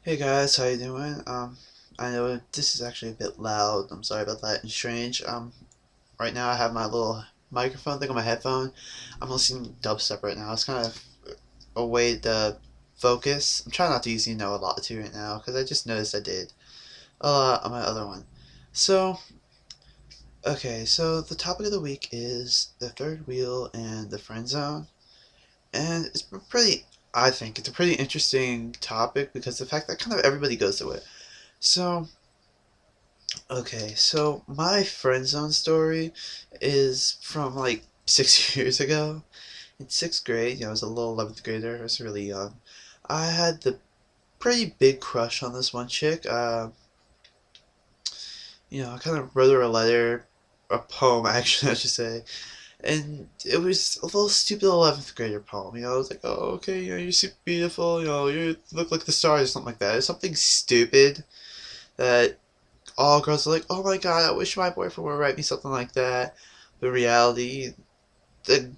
Hey guys, how you doing? I know this is actually a bit loud. I'm sorry about that and strange. Right now I have my little microphone thing on my headphone. I'm listening to dubstep right now. It's kind of a way to focus. I'm trying not to use a lot too right now because I just noticed I did a lot on my other one. So, okay, so the topic of the week is the third wheel and the friend zone. And I think it's a pretty interesting topic because the fact that kind of everybody goes through it. So, okay, so my friend zone story is from like 6 years ago. In sixth grade, I was a little 11th grader. I was really young. I had the pretty big crush on this one chick. I kind of wrote her a letter, a poem, actually, I should say. And it was a little stupid 11th grader poem. I was like, oh, okay, you're super beautiful. You look like the stars or something like that. It's something stupid that all girls are like, oh my god, I wish my boyfriend would write me something like that. But in reality, the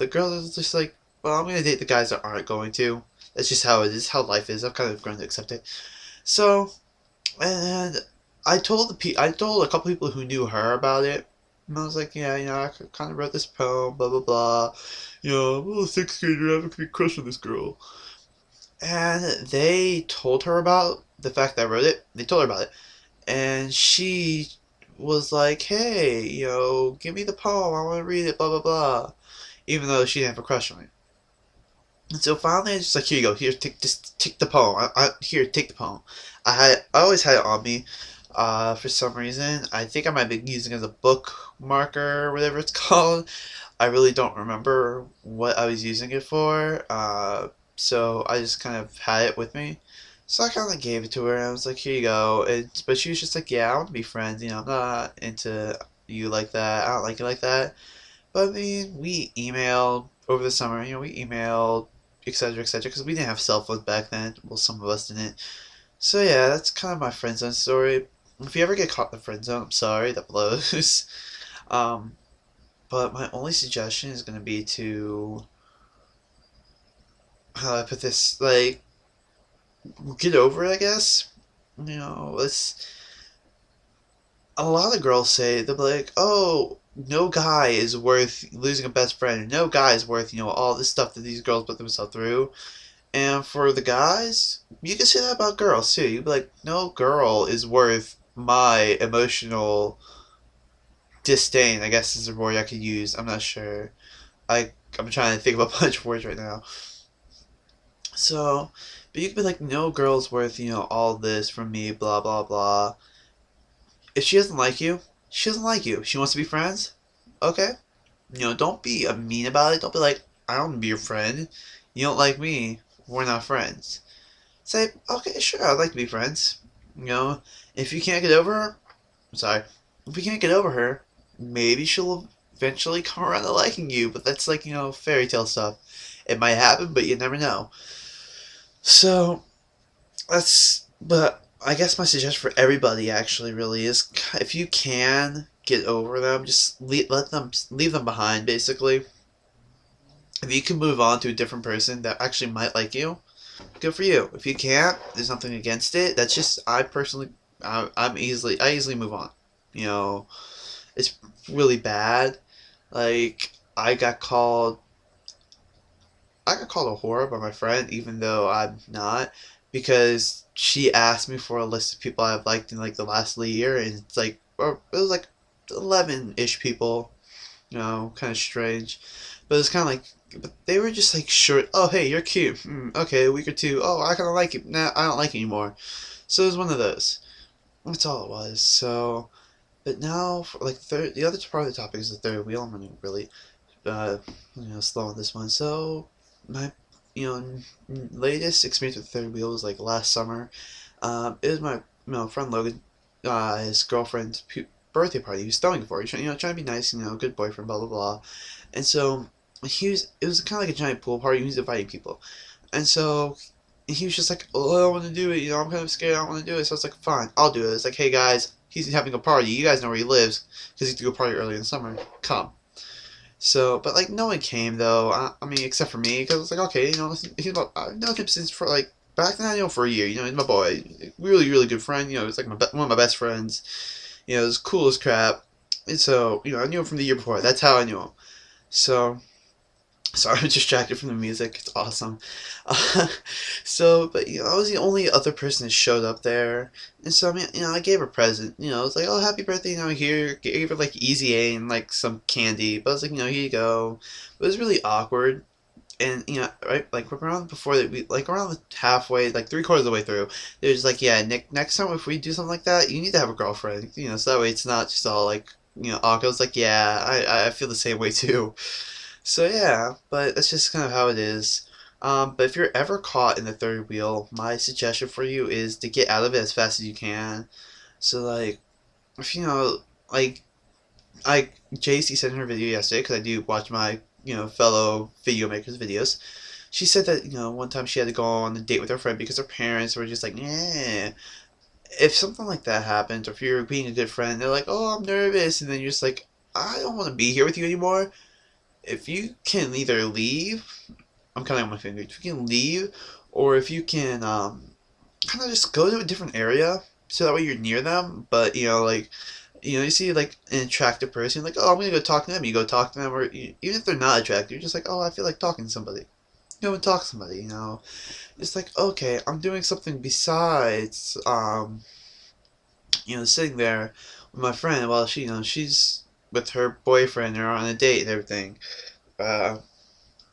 girls are just like, well, I'm gonna date the guys that aren't going to. That's just how it is, how life is. I've kind of grown to accept it. So, and I told a couple people who knew her about it. And I was like, yeah, I kind of wrote this poem, blah blah blah. I'm a little sixth grader, I have a big crush on this girl. And they told her about the fact that I wrote it. They told her about it and she was like, "Hey, give me the poem. I want to read it." Blah blah blah. Even though she didn't have a crush on me. And so finally, I just like, "Here you go. Here, take the poem. Here, take the poem." I always had it on me. For some reason, I think I might be using it as a bookmarker or whatever it's called. I really don't remember what I was using it for. So I just kind of had it with me. So I kind of gave it to her, and I was like, "Here you go." But she was just like, "Yeah, I want to be friends. I'm not into you like that. I don't like you like that." But I mean, we emailed over the summer. We emailed, etc., etc., because we didn't have cell phones back then. Well, some of us didn't. So yeah, that's kind of my friend zone story. If you ever get caught in the friend zone, I'm sorry, that blows. um, but my only suggestion is gonna be to how do I put this, like, get over it, I guess. It's a lot of girls say they'll be like, "Oh, no guy is worth losing a best friend. No guy is worth all this stuff that these girls put themselves through." And for the guys, you can say that about girls too. You'd be like, "No girl is worth my emotional disdain." I guess is a word I could use. I'm not sure. I'm trying to think of a bunch of words right now. So, but you could be like, "No girl's worth all this from me." Blah blah blah. If she doesn't like you, she doesn't like you. She wants to be friends. Okay, don't be mean about it. Don't be like, I don't want to be your friend. You don't like me. We're not friends. Say, okay, sure, I'd like to be friends. If you can't get over her, I'm sorry. If you can't get over her, maybe she'll eventually come around to liking you. But that's like, fairy tale stuff. It might happen, but you never know. So, but I guess my suggestion for everybody actually really is if you can get over them, just leave them behind, basically. If you can move on to a different person that actually might like you, good for you. If you can't, there's nothing against it. That's just I personally, I easily move on. You know, it's really bad. Like I got called a whore by my friend, even though I'm not, because she asked me for a list of people I've liked in like the last year, and it's like, or it was like 11-ish people. Kind of strange. But it's kind of like, but they were just like short. Oh, hey, you're cute. Okay, a week or two. Oh, I kind of like it. Nah, I don't like it anymore. So it was one of those. That's all it was. So, but now, for like the other part of the topic is the third wheel. I'm running really, uh, slow on this one. So, my, latest experience with the third wheel was like last summer. It was my, friend Logan, his girlfriend's birthday party. He was throwing it for her. Trying to be nice. Good boyfriend. Blah blah blah. And so it was kind of like a giant pool party. He was inviting people, and so he was just like, "Oh, I don't want to do it. I'm kind of scared. I don't want to do it." So I was like, "Fine, I'll do it." It's like, "Hey guys, he's having a party. You guys know where he lives because he used to go party early in the summer. Come." So, but like no one came though. I mean, except for me, because I was like, okay, he's about I've known him since for like back then I knew him for a year. You know, he's my boy, really really good friend. You know, he's like one of my best friends. You know, it was cool as crap. And so, you know, I knew him from the year before. That's how I knew him. So, sorry, I'm distracted from the music. It's awesome. Uh, but you know, I was the only other person that showed up there, and so I mean, you know, I gave her a present. You know, I was like, "Oh, happy birthday!" You know, here, gave her like Easy A and like some candy. But I was like, you know, here you go. But it was really awkward, and you know, like around before that, we like around halfway, like three-quarters of the way through, they're just like, "Yeah, Nick, next time if we do something like that, you need to have a girlfriend." You know, so that way it's not just all like, you know, awkward. I was like, "Yeah, I feel the same way too." So yeah, but that's just kind of how it is. But if you're ever caught in the third wheel, my suggestion for you is to get out of it as fast as you can. So like, if you know, like JC said in her video yesterday, because I do watch my fellow video makers videos. She said that one time she had to go on a date with her friend because her parents were just like, yeah. If something like that happens, or if you're being a good friend, they're like, oh, I'm nervous, and then you're just like, I don't want to be here with you anymore. If you can either leave, I'm counting on my fingers. If you can leave, or if you can kind of just go to a different area, so that way you're near them. But like you see like an attractive person, like oh I'm gonna go talk to them. You go talk to them, or even if they're not attractive, you're just like oh I feel like talking to somebody. You go and talk to somebody. It's like okay I'm doing something besides sitting there with my friend while she's with her boyfriend or on a date and everything. Uh,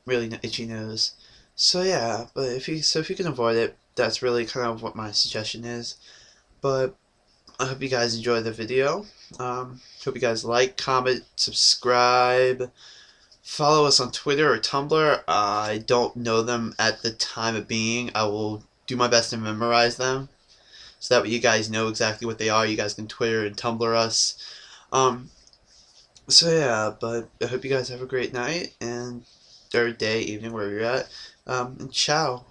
really itchy nose. So yeah, but if you can avoid it, that's really kind of what my suggestion is. But I hope you guys enjoy the video. Hope you guys like, comment, subscribe, follow us on Twitter or Tumblr. I don't know them at the time of being. I will do my best to memorize them so that way you guys know exactly what they are. You guys can Twitter and Tumblr us. Um, so yeah, but I hope you guys have a great night and or day, evening, wherever you're at. And ciao.